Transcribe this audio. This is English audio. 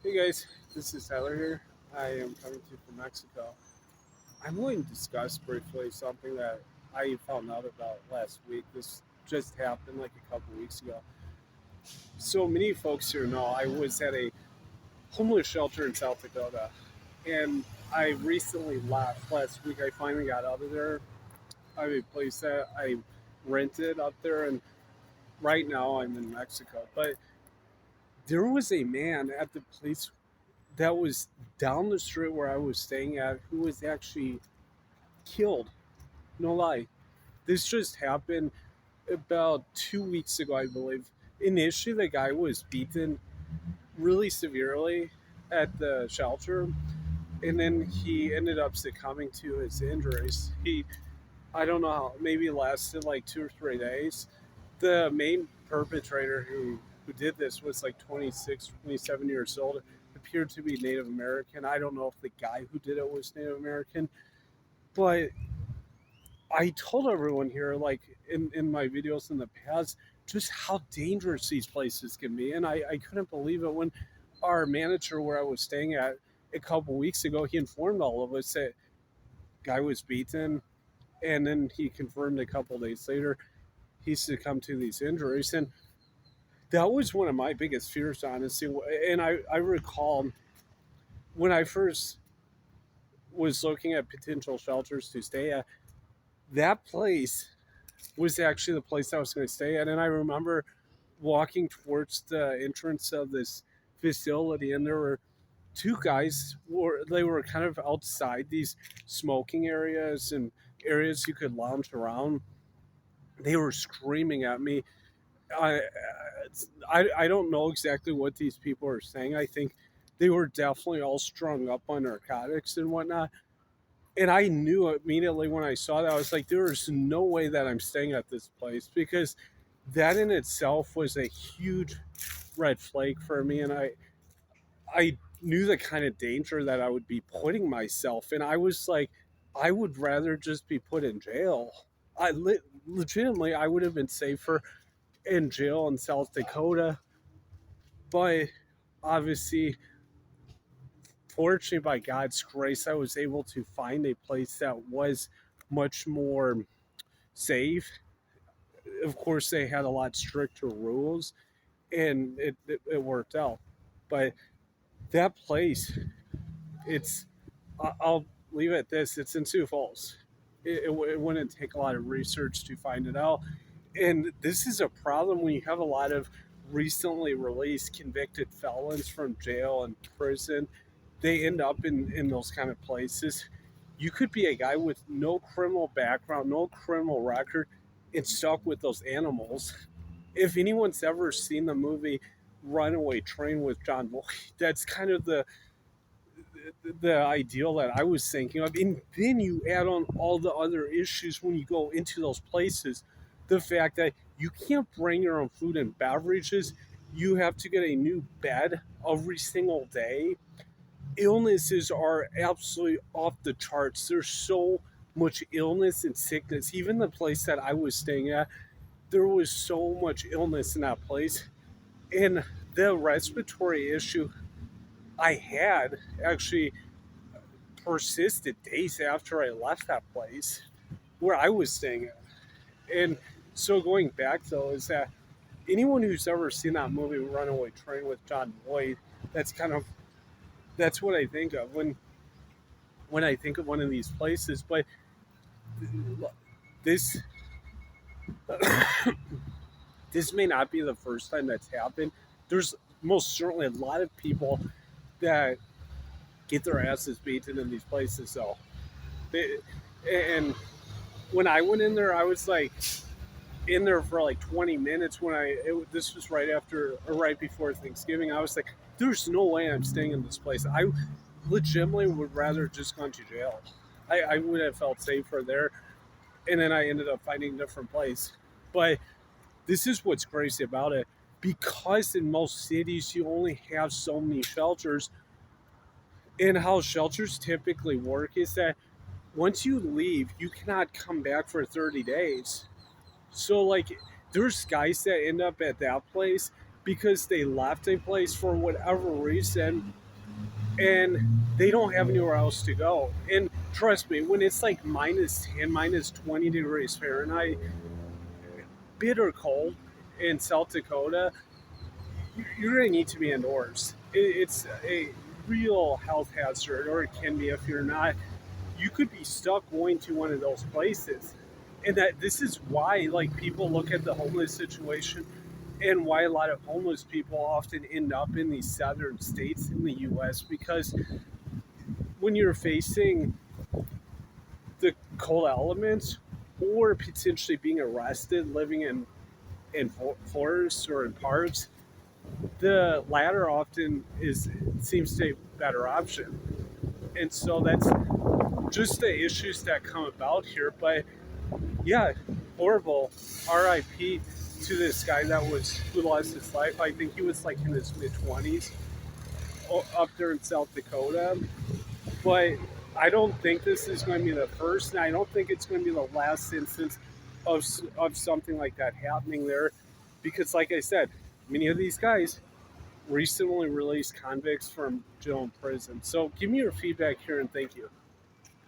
Hey guys, this is Tyler here. I am coming to you from Mexico. I'm going to discuss briefly something that I found out about last week. This just happened like a couple weeks ago. So many folks here know I was at a homeless shelter in South Dakota, and I recently left last week. I finally got out of there. I have a place that I rented up there, and right now I'm in Mexico. But there was a man at the place that was down the street where I was staying at who was actually killed. No lie. This just happened about 2 weeks ago, I believe. Initially, the guy was beaten really severely at the shelter, and then he ended up succumbing to his injuries. I don't know how, maybe lasted like 2 or 3 days. The main perpetrator who did this was like 26, 27 years old, appeared to be Native American. I don't know if the guy who did it was Native American, but I told everyone here, like in my videos in the past, just how dangerous these places can be. And I couldn't believe it when our manager where I was staying at a couple weeks ago, he informed all of us that guy was beaten, and then he confirmed a couple days later he succumbed to these injuries. And that was one of my biggest fears, honestly. And I recall when I first was looking at potential shelters to stay at, that place was actually the place I was going to stay at. And I remember walking towards the entrance of this facility, and there were two guys. They were kind of outside these smoking areas and areas you could lounge around. They were screaming at me. I, I don't know exactly what these people are saying. I think they were definitely all strung up on narcotics and whatnot. And I knew immediately when I saw that, I was like, there is no way that I'm staying at this place, because that in itself was a huge red flag for me. And I knew the kind of danger that I would be putting myself in. I was like, I would rather just be put in jail. Legitimately, I would have been safer in jail in South Dakota. But obviously, fortunately, by God's grace, I was able to find a place that was much more safe. Of course, they had a lot stricter rules, and it worked out. But that place, it's I'll leave it at this: it's in Sioux Falls. It wouldn't take a lot of research to find it out, and this is a problem when you have a lot of recently released convicted felons from jail and prison. They end up in those kind of places. You could be a guy with no criminal background, no criminal record, and stuck with those animals. If anyone's ever seen the movie Runaway Train with John Boy, that's kind of the ideal that I was thinking of. And then you add on all the other issues when you go into those places. The fact that you can't bring your own food and beverages, you have to get a new bed every single day. Illnesses are absolutely off the charts. There's so much illness and sickness. Even the place that I was staying at, there was so much illness in that place. And the respiratory issue I had actually persisted days after I left that place where I was staying at. And so going back though, is that anyone who's ever seen that movie Runaway Train with John Boyd, that's kind of that's what I think of when I think of one of these places. But this this may not be the first time that's happened. There's most certainly a lot of people that get their asses beaten in these places. So, they, and when I went in there, I was like in there for like 20 minutes. This was right after or right before Thanksgiving. I was like, there's no way I'm staying in this place. I legitimately would rather just gone to jail. I would have felt safer there, and then I ended up finding a different place. But this is what's crazy about it. Because in most cities you only have so many shelters, and how shelters typically work is that once you leave, you cannot come back for 30 days. So, like, there's guys that end up at that place. because they left a place for whatever reason and they don't have anywhere else to go. And trust me, when it's like minus 10, minus 20 degrees Fahrenheit, bitter cold in South Dakota, you're going to need to be indoors. It's a real health hazard, or it can be if you're not. You could be stuck going to one of those places. And that this is why like people look at the homeless situation and why a lot of homeless people often end up in these southern states in the US, because when you're facing the cold elements or potentially being arrested living in forests or in parks, the latter often is seems to be a better option. And so that's just the issues that come about here. But yeah, horrible. RIP to this guy that was who lost his life. I think he was like in his mid 20s up there in South Dakota. But I don't think this is going to be the first, and I don't think it's going to be the last instance of something like that happening there, because, like I said, many of these guys recently released convicts from jail and prison. So, give me your feedback here, and thank you.